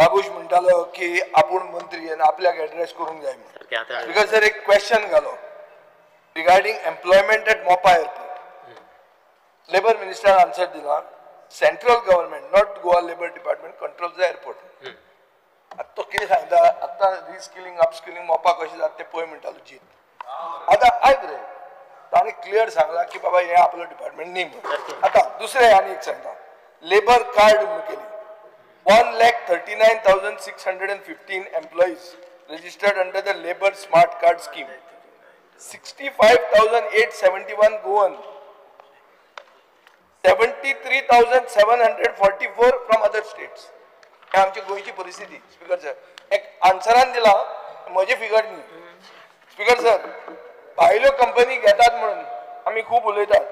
बाबूश म्हणटालो की आपूण मंत्री आणि आपल्याक ऍड्रेस करूंक जाय म्हणून बिकॉज सर एक क्वेश्चन घालो रिगार्डिंग एम्प्लॉयमेंट एट मोपा एअरपोर्ट लेबर मिनिस्टर आन्सर दिला central government not Goa labour department control the airport आता तो कितें सांगता आतां रिस्किलिंग अपस्किलिंग मोपा कशें जाता तें पळय म्हणटालो जीत आता आयक रे ताणें क्लियर सांगला की बाबा हे आपलं डिपार्टमेंट न्ही म्हणून आता दुसरें आनी एक सांगता लेबर कार्ड म्हणून केली 1,39,615 employees registered under the Labour Smart Card scheme. 65,871 go on. 73,744 from other states. हे आमची गोयची परिस्थिती स्पीकर सर एक आन्सरान दिला म्हजे फिगर न्ही स्पीकर सर भायल्यो कंपनी घेतात म्हणून आमी खूब उलयतात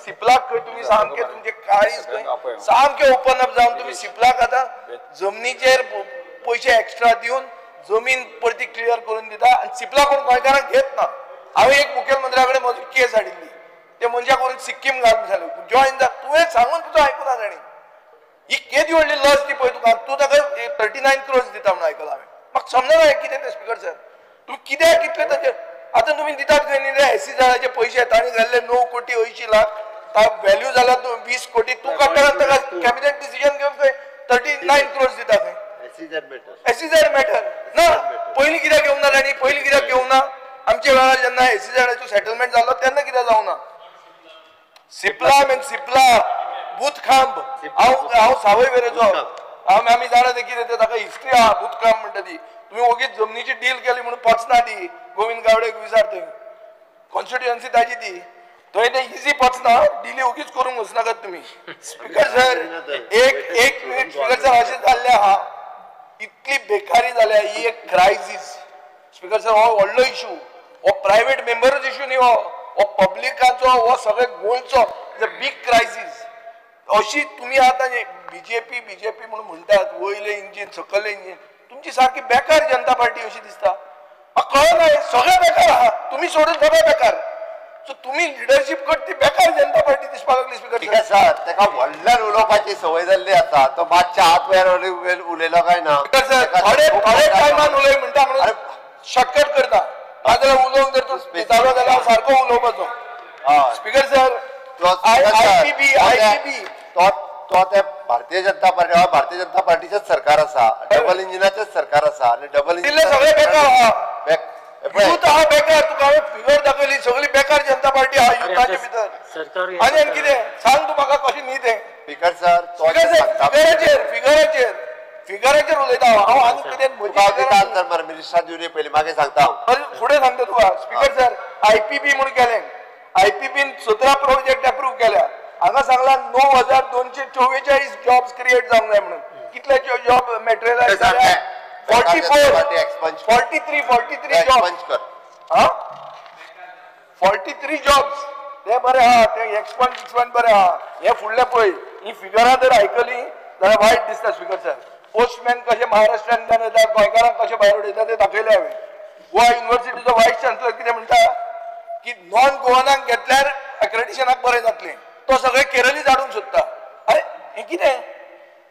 सिप्लाक खंय तुम्ही सामके तुमचे काळीज खंय सामके ओपन अप जावन तुम्ही सिप्लाक आता जमनीचेर पैसे एक्स्ट्रा दिवन जमीन परती क्लियर करून दिता आणि सिप्लाक कोण गोंयकारांक घेत ना हांवें एक मुखेलमंत्र्या कडेन म्हजी केस हाडिल्ली ते मनशा करून सिक्कीम घालून झाले जॉईन जा तुवें सांगून तुजो आयकुना ताणी ही केदी व्हडली लस ती पळय तुका तूं ताका 39 crores दिता म्हणून आयकलां हांवें म्हाका समजना कितें तें स्पीकर सर तुमी कित्याक कितले ताचेर आतां तुमी दितात खंय न्ही रे एसी जाळाचे पयशे तांणी घाल्ले 9,80,00,000 व्हॅल्यू जाला 20 कोटी तू काडटा ताका कॅबिनेट डिसिजन घेवन खंय 39 crores दिता खंय एसीझेड मॅटर ना पयलीं कित्याक घेवंक ना ताणी पयलीं कित्याक घेवंक ना आमच्या वेळार जेन्ना एसीझेडाचो सेटलमेंट जालो तेन्ना कित्याक जावंक ना सिप्ला मेन सिप्ला बुतखांब हांव सावय वेरेचो आमी जाणा ते कितें ताका हिस्ट्री आहा बुतखांब म्हणटा ती तुम्ही ओगीच जमनीची डील केली म्हणून पचना ती गोविंद गावडेक विचार थंय कॉन्स्टिट्युएन्सी ताजी ती थंय ते इजी पचना डिली ओगीच करूंक वचनाकात तुम्ही स्पीकर सर एक मिनिट स्पीकर सर अशें जाल्लें आहा इतली बेकारी जाल्या ही एक क्रायसिस स्पीकर सर हो व्हडलो इशू हो प्रायव्हेट मेंबरच इशू न्ही हो पब्लिकाचो हो सगळे गोंयचो बीग क्रायसिस अशी तुम्ही आता बीजेपी म्हणून म्हणतात वयले इंजिन सकयले इंजिन तुमची सारखी बेकार जनता पार्टी अशी दिसता कळना सगळे बेकार आहात तुम्ही सोडून सगळे बेकार सो तुम्ही लिडरशिप करती बेकार जनता पार्टी दिसपाक लागली स्पीकर सर तेका व्हडल्यान उलोवपाची संवय जाल्ली आसा तो मातशे हात वयर उलयलो काय ना थोडे टायमान उलय म्हणटा म्हणून शॉर्टकट करता नाजाल्यार उलोवंक जर तूं जालो जाल्यार सारको उलोवपाचो स्पीकर सर आयपीबी तो ते भारतीय जनता पार्टीचेच सरकार आसा डबल इंजिनाचेच सरकार आसा आणि डबल इंजिन सगळे बेकार आहा बेकार तुका हांवें फिगर दाखयली सगळी बेकार जनता पार्टी आहा युद्धाच्या भितर आनी कितें सांग तूं म्हाका कशें न्ही तें स्पीकर सर फिगराचेर उलयता हांव आनी कितें मरे मिनिस्टर दिवन पयलीं मागे सांगता हांव फुडें सांगता तुका स्पीकर सर आयपीबी म्हणून केलें आयपीबीन 17 प्रोजेक्ट अप्रूव्ह केल्या हांगा सांगला 9,244 जॉब्स क्रिएट जावंक जाय म्हणून कितले जॉब मॅटेरियलायज 43 जॉब्स ते बरे आहा ते एक्सपांड बरे आहा हे फुडले पळय ही फिगरां जर आयकली जाल्यार वायट दिसता स्पीकर सर पोस्टमॅन कशे महाराष्ट्रांतल्यान येतात गोंयकारांक कशे भायर उडयता ते दाखयले हांवें गोवा युनिव्हर्सिटीचो वायस चान्सलर कितें म्हणटा की नॉन गोवानाक घेतल्यार एक्रेडिशनाक बरें जातलें तो सगळे केरळी धाडूंक सोदता अरे हे कितें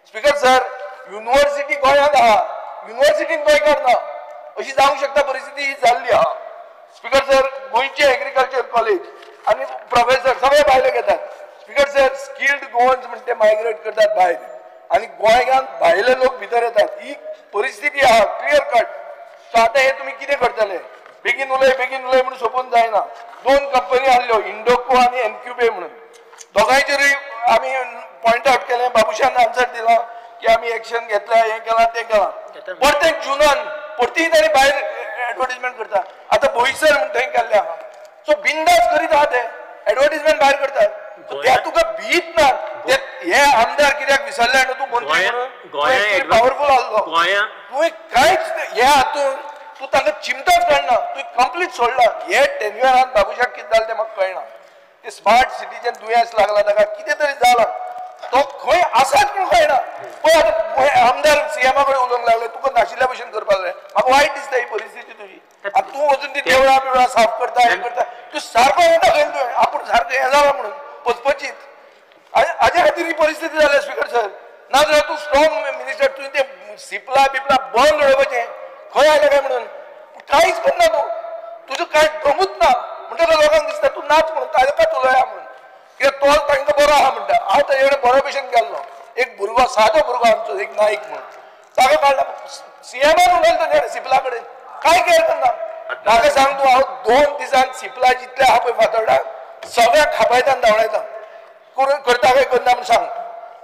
स्पीकर सर युनिव्हर्सिटी गोंयांत आहा युनिव्हर्सिटीन गोंयकार ना अशी जावंक शकता परिस्थिती ही जाल्ली आहा स्पीकर सर गोंयचे एग्रीकल्चर कॉलेज आनी प्रोफेसर सगळे भायले घेतात स्पीकर सर स्किल्ड गोवन्स म्हणटे मायग्रेट करतात भायर आनी गोंयांत भायले लोक भितर येतात ही परिस्थिती आहा क्लियर कट सो आतां हे तुमी कितें करतले बेगीन उलय म्हणून सोपून जायना 2 कंपनी आहल्यो इंडोको आनी एनक्युबे म्हणून दोगांयचेरूय आमी पॉइंट आउट केलें बाबुशान आन्सर दिला की आमी एक्शन घेतला हे केला ते केला परते जुनान परती ताणी भायर एडवर्टीजमेंट करता आतां बोईसर म्हण थंय केल्ले आहा सो बिंदास करीत आहा ते एडवर्टीजमेंट भायर करतात त्या तुका भीत ना हे आमदार कित्याक विसरले न्हू तूं मंत्री म्हणून पावरफूल आसलो तुवें कांयच हे हातून तूं ताका चिमटच काडना तूं कंप्लीट सोडला हे टेन्युअरान बाबुशाक कितें जालें तें म्हाका कळना ते स्मार्ट सिटीचें दुयेंस लागला ताका कितें तरी जाला तो खंय आसाच पूण कळना पळय आतां आमदार सीएमा कडेन उलोवंक लागले तुका नाशिल्ल्या भशेन करपाक लागले म्हाका वायट दिसता ही परिस्थिती तुजी आतां तूं वचून ती देवळां बिवळां साफ करता हें करता तूं सारको येता खंय तुवें आपूण सारको हें जाला म्हणून पचपचीत हाजे खातीर ही परिस्थिती जाल्या स्पीकर सर नाजाल्यार तूं स्ट्रॉंग मिनिस्टर तुवें ते सिपला बिपला बंद उडोवपाचें खंय आयलें काय म्हणून कांयच करना तूं तुजें कांय दमूच ना म्हणटा लोकांक दिसता तूं नाच म्हणून ताका उलया म्हणून कित्याक तो तांकां बरो आहा म्हणटा हांव ताजे कडेन बरो भशेन गेल्लो एक भुरगो सादो भुरगो आमचो एक नाईक म्हणून ताका काडला सीएमान उलयलो ताजे कडेन सिपला कडेन कांय केअर करना म्हाका सांग तूं हांव 2 दिसान सिपला जितले आहा पळय फातोर्डा सगळ्यांक खापायता आनी धांवडायता करता काय करना म्हूण सांग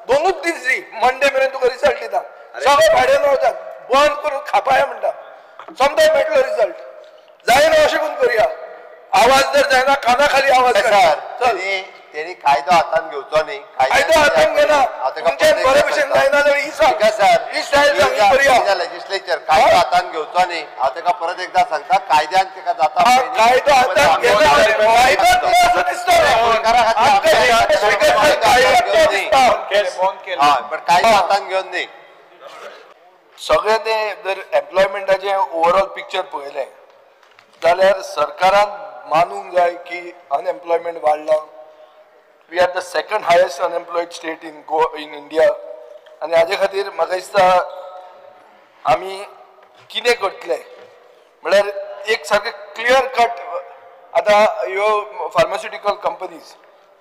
2च दीस दी मंडे मेरेन तुका रिजल्ट दिता सगळे भाड्यान रावतात बंद करून खापाया म्हणटा समजा मेळटलो रिजल्ट जायना अशें करून करया आवाज जर जायना काना खाली आवाज त्यांनी कायदो हातान घेवचो न्ही कायदो हातान घेना तुमच्यान बरे भशेन जायना जाल्यार ही स्टायल करया लेजिस्लेचर कायदो हातान घेवचो न्ही हांव ताका परत एकदा सांगता कायद्यान ताका जाता कायदो हातान घेना कायदो असो दिसता पण कायदो हातान घेवन न्ही सगळे ते जर एम्प्लॉयमेंटाचे ओवरऑल पिक्चर पळयलें जाल्यार सरकारान मानूंक जाय की अनएम्प्लॉयमेंट वाडला we are the second highest unemployed state in India आनी हाजे खातीर म्हाका दिसता आमी कितें करतले म्हळ्यार एक सारकें क्लियर कट आतां ह्यो फार्मास्युटिकल कंपनीज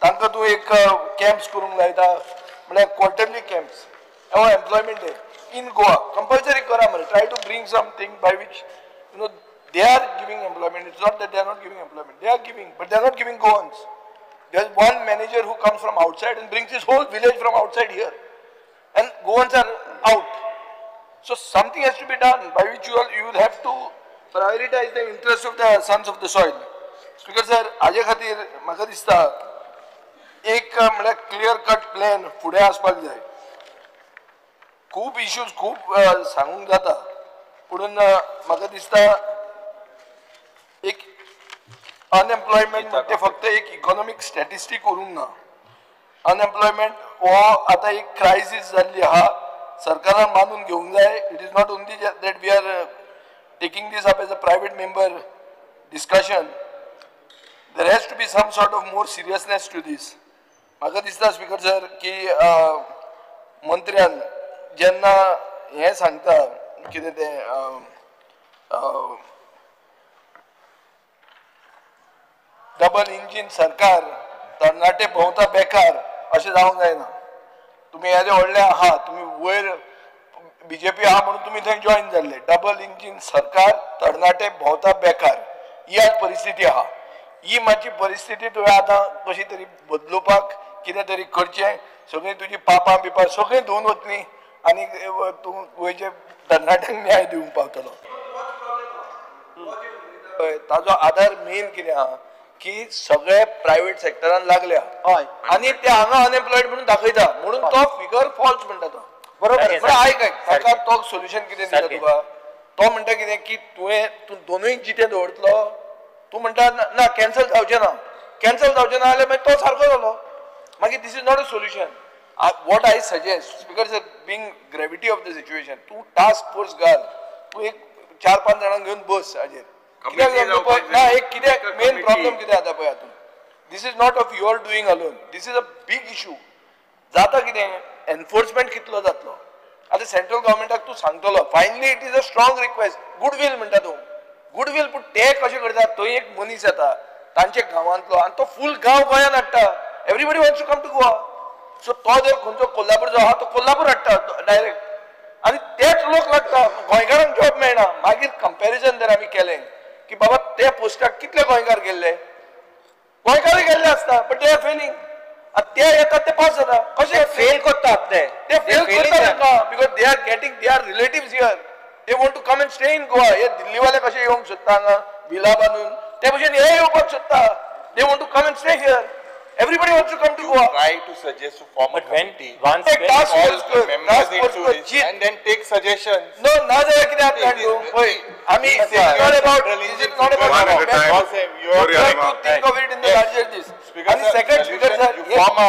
तांकां तूं एक कॅम्प्स करूंक लायता म्हळ्यार क्वार्टरली कॅम्प्स हो employment day in Goa compulsory करा मरे try to bring something by which you know they are giving employment. It's not that they are not giving employment. They are giving, but they are not giving Goans. There's one manager who comes from outside and brings his whole village from outside here. And Goans are out. So something has to be done by which you will have to prioritize the interest of the sons of the soil. Speaker sir, haje khatir म्हाका दिसता एक म्हळ्यार clear cut plan फुडें आसपाक जाय खूब issues खूब सांगूंक जाता पुणून म्हाका दिसता एक अनएम्प्लॉयमेंट म्हणजे फक्त एक इकॉनॉमिक स्टॅटिस्टिक करूंक ना अनएम्प्लॉयमेंट हो आतां एक क्रायसीस जाल्ली आहा सरकारान मानून घेवंक जाय it is not only that we are taking this up as a private member discussion there has to be some sort of more seriousness to this म्हाका दिसता स्पीकर सर की मंत्र्यान जेन्ना हें सांगता कितें तें डबल इंजिन सरकार तरणाटे भोंवता बेकार अशें जावंक जायना तुमी हेजे व्हडले आहा तुमी वयर बीजेपी आहा म्हणून तुमी थंय जॉयन जाल्ले डबल इंजिन सरकार तरणाटे भोंवता बेकार ही आज परिस्थिती आहा ही मातशी परिस्थिती तुवें आतां कशी तरी बदलुपाक कितें तरी करचें सगळीं तुजी पापां बिपां सगळीं धुवन वतलीं आनी तूं गोंयचे तरणाट्यांक न्याय दिवंक पावतलो ताजो आधार मेन कितें आहा की सगळे प्रायव्हेट सेक्टरान लागल्या आनी ते हांगा अनएम्प्लॉयड म्हणून दाखयता म्हणून तो फिगर फॉल्स म्हणटा तो बरोबर आयक ताका तो सोल्युशन कितें दिता तुका तो म्हणटा कितें की तूं दोनूय जिते दवरतलो तूं म्हणटा ना कॅन्सल जावचें ना जाल्यार मागीर तो सारको जालो मागीर this is not a solution what I suggest because being gravity of the situation तूं टास्क फोर्स घाल तूं एक 4-5 जाणांक घेवन बस हाजेर ना एक कितें मेन प्रॉब्लेम कितें जाता पळय हातून this is not of your doing alone this is a big issue जाता कितें एनफोर्समेंट कितलो जातलो आतां सेंट्रल गव्हर्मेंटाक तूं सांगतलो finally it is a strong request goodwill म्हणटा तूं गुडवील पूण ते कशें करतात थंय एक मनीस येता तांचे गांवांतलो आनी तो फूल गांव गोंयान हाडटा everybody wants to come to Goa so तो जर खंयचो कोल्हापूर जो आहा तो कोल्हापूर हाडटा डायरेक्ट आनी तेच लोक लागता गोंयकारांक जॉब मेळना मागीर कंपॅरिजन जर आमी केलें की बाबा ते पोस्टाक कितले गोंयकार गेल्ले गोंयकारूय गेल्ले आसता बट दे आर फेलिंग ते येतात ते पास जाता कशें फेल करतात ते फेल करतात because they are relatives here they want to come and stay in Goa हे दिल्लीवाले कशे येवंक सोदता हांगा विला बांदून ते भशेन हे येवपाक सोदता they want to come and stay here everybody wants to come to Goa try to suggest to form a committee once task force and then take suggestions no na jaya kide aap plan do hoy ami not about this is not about you have to think of it in the larger this and second speaker sir form a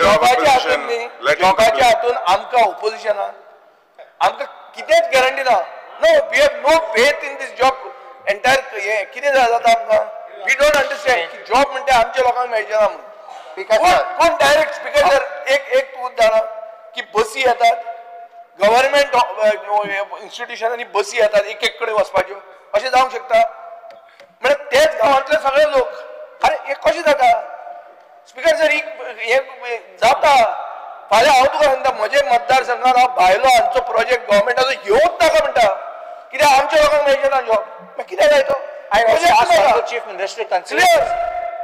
jobaच्या हातून आमका opposition आमका कितेच guarantee ना no we have no faith in this job entire हे किते जाता आमका we don't understand की job म्हणते आमच्या लोकांक मेळचे ना म्हणून कोण डायरेक्ट स्पीकर एक तूं जाणा की बसी येतात गव्हर्नमेंट इन्स्टिट्यूशनांनी बसी येतात एक एक कडेन वचपाच्यो अशें जावंक शकता म्हणजे तेच गांवांतले सगळे लोक अरे हे कशें जाता स्पीकर सर हे जाता फाल्यां हांव तुका सांगता म्हजे मतदारसंघात हांव भायलो हांचो प्रोजेक्ट गव्हर्मेंटाचो येवंच नाका म्हणटा कित्याक आमच्या लोकांक मेळचे ना जॉब मागीर कित्याक जाय तो I also Project asked नाका. the chief minister to consider. Serious?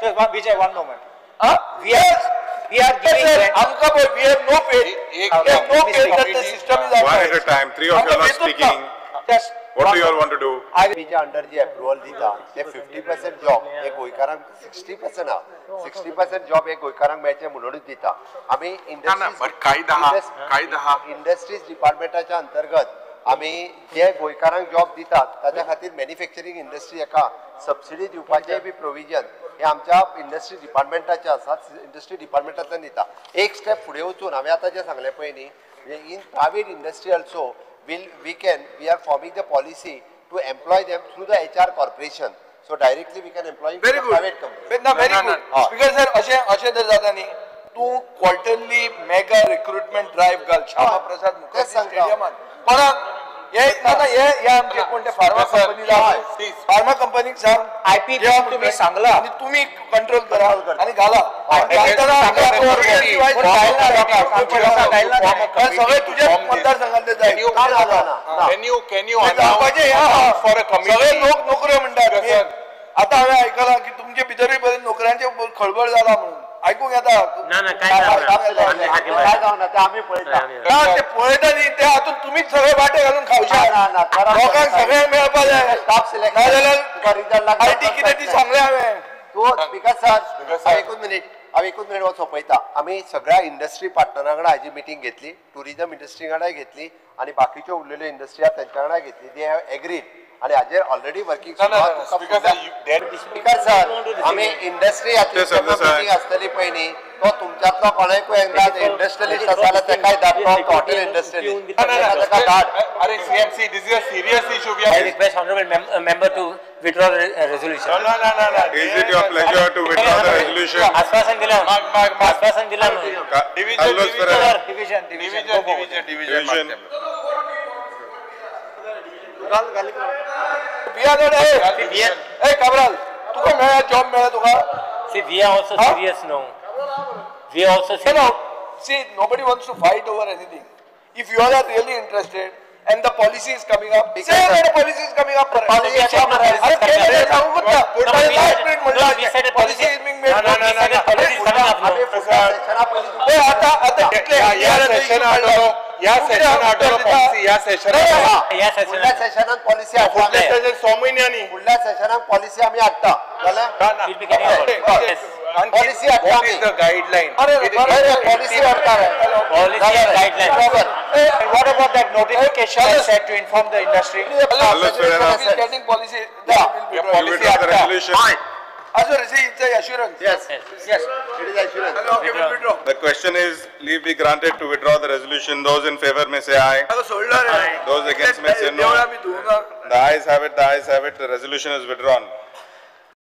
Just one, Vijay, one moment. Huh? We are giving Sir, rent. आमकां पळय we have no faith. एक We have no faith that the committee- system is One outside. at a time. Three of you are not आमकां faith speaking. Just What one do you all moment. want to do? आम्ही जे under जी approval दिता ते 50% job हे गोंयकारांक 60% हा 60% job हे गोंयकारांक मेळचे म्हणूनच दिता आम्ही but कायदा हा इंडस्ट्रीज डिपार्टमेंटाच्या अंतर्गत आम्ही जे गोंयकारांक जॉब दितात ताच्या खातीर मॅन्युफॅक्चरिंग इंडस्ट्री एका सबसिडी दिवपाचें बी प्रोविजन हे आमच्या इंडस्ट्री डिपार्टमेंटाचे आसा इंडस्ट्री डिपार्टमेंटांतल्यान दिता एक स्टेप फुडें वचून हांवें आतां जें सांगलें पळय न्ही in private industry also we are forming the policy to employ them through the HR corporation. So directly we can employ Very good. private company. ना very No, no, good. Speaker sir अशें जर जाता न्ही तूं quarterly mega recruitment drive घाल श्यामा प्रसाद मुखर्जी तेच सांगता. स्टेडियमात कोणाक हे हे आमचे कोण ते फार्मा कंपनी फार्मा कंपनीक सांग IPP जे तुम्ही सांगला. आणि तुम्ही कंट्रोल करा आणि घाला सगळे तुझे मतदारसंघातले जाय Can you announce for a सगळे committee? लोक नोकऱ्यो म्हणटात आता हांवें आयकलां की तुमचे भितरूय बरें नोकऱ्यांचे खळबळ जाला म्हणून आयकूंक येता काय जावना ते आम्ही पळयता ना ते पळयता न्ही ते हातून तुमीच सगळे वाटे घालून खावशा लोकांक सगळ्यांक मेळपा जाय स्टाफ सिलेक्शन नाजाल्यार आयटी कितें ती सांगलें हांवें तो स्पीकर सर हांव एकूच मिनिट हो सोंपयता आमी सगळ्या इंडस्ट्री पार्टनरां वांगडा हाजी मिटींग घेतली टुरिजम इंडस्ट्री वांगडाय घेतली आनी बाकीच्यो उरलेल्यो इंडस्ट्री आसा तेंच्या वांगडाय घेतली दे हॅव एग्रीड आणि हाजेर ऑलरेडी वर्किंग स्पीकर सर आमी इंडस्ट्री मिटींग आसतली पळय न्ही तो तुमच्यातलो कोणाकूय एकदा इंडस्ट्रियलिस्ट आसा जाल्यार तेकाय धाडटो हॉटेल इंडस्ट्रियलिस्ट तेका धाड अरे CMC, this is a serious issue. We I are request honorable member to withdraw the resolution. no. Is it your pleasure to withdraw the resolution? आश्वासन दिलं. Mark. आश्वासन दिलं. Carlos Ferreira. Division. ए काबराल तुका मेळ्ळा job मेळ्ळा तुका See, we are also serious now. We are also No, serious. no. See, nobody wants to fight over anything. If you all are really interested and the policy is coming up, say that the policy is coming up. Policy is coming up. अरे केलं नाही, सांगू का? No, we last minute म्हणलं we said a policy is being made. No, we said a policy is coming up now. आम्ही फुडल्या सेशना पयलीं ए, आता या सेशन आठवलं पॉलिसी या सेशन Yes, yes, फुडल्या yes. सेशनात पॉलिसी हाडटा पुढल्या सेशन 6 महिन्यांनी फुडल्या सेशनात पॉलिसी आम्ही हाडटा जाल्यार We'll be getting out. Yes. Policy at what is Kami. the guideline? Policy हाडटा Policy and guidelines. And what about that notification I said to inform the industry? Carlos Ferreira. Getting policy. You withdraw the resolution. Also receive the assurance. Yes. Yes. It is assurance. Okay, we'll withdraw. The question is, leave be granted to withdraw the resolution. Those in favor may say aye. आता सोडलं रे. Those against may say no. Deola मी धुवून The ayes have it. The resolution is withdrawn.